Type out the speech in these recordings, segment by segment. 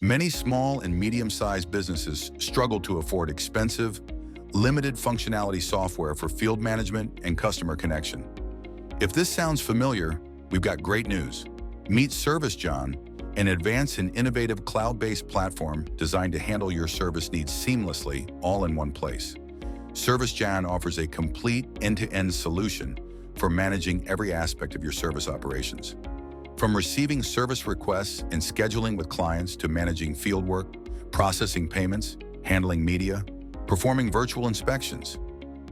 Many small and medium-sized businesses struggle to afford expensive, limited functionality software for field management and customer connection. If this sounds familiar, we've got great news. Meet ServiceJan, an advanced and innovative cloud-based platform designed to handle your service needs seamlessly, all in one place. ServiceJan offers a complete end-to-end solution for managing every aspect of your service operations. From receiving service requests and scheduling with clients to managing fieldwork, processing payments, handling media, performing virtual inspections,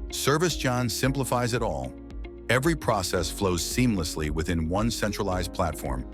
ServiceJan simplifies it all. Every process flows seamlessly within one centralized platform,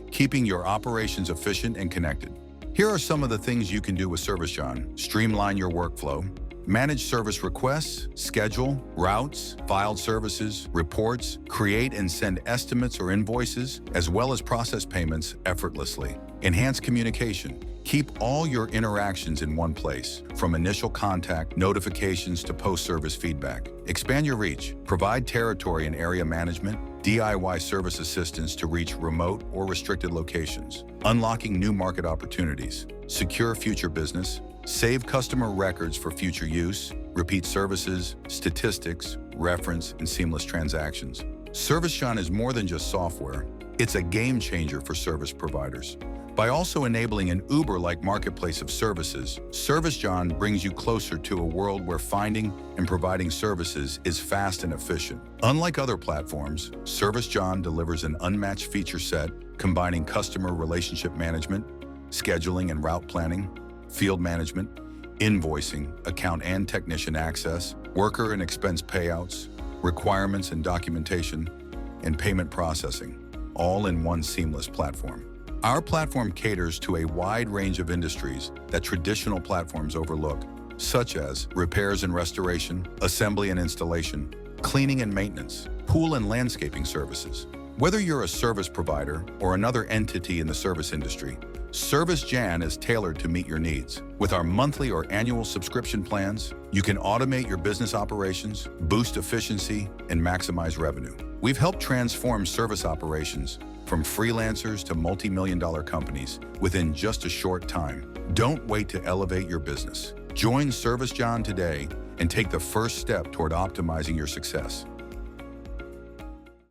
keeping your operations efficient and connected. Here are some of the things you can do with ServiceJan. Streamline your workflow, manage service requests, schedule, routes, filed services, reports, create and send estimates or invoices, as well as process payments effortlessly. Enhance communication. Keep all your interactions in one place, from initial contact, notifications to post-service feedback. Expand your reach. Provide territory and area management, DIY service assistance to reach remote or restricted locations. Unlocking new market opportunities. Secure future business. Save customer records for future use. Repeat services, statistics, reference, and seamless transactions. ServiceJan is more than just software. It's a game changer for service providers. By also enabling an Uber-like marketplace of services, ServiceJan brings you closer to a world where finding and providing services is fast and efficient. Unlike other platforms, ServiceJan delivers an unmatched feature set combining customer relationship management, scheduling and route planning, field management, invoicing, account and technician access, worker and expense payouts, requirements and documentation, and payment processing, all in one seamless platform. Our platform caters to a wide range of industries that traditional platforms overlook, such as repairs and restoration, assembly and installation, cleaning and maintenance, pool and landscaping services. Whether you're a service provider or another entity in the service industry, ServiceJan is tailored to meet your needs. With our monthly or annual subscription plans, you can automate your business operations, boost efficiency, and maximize revenue. We've helped transform service operations from freelancers to multi-million-dollar companies within just a short time. Don't wait to elevate your business. Join ServiceJan today and take the first step toward optimizing your success.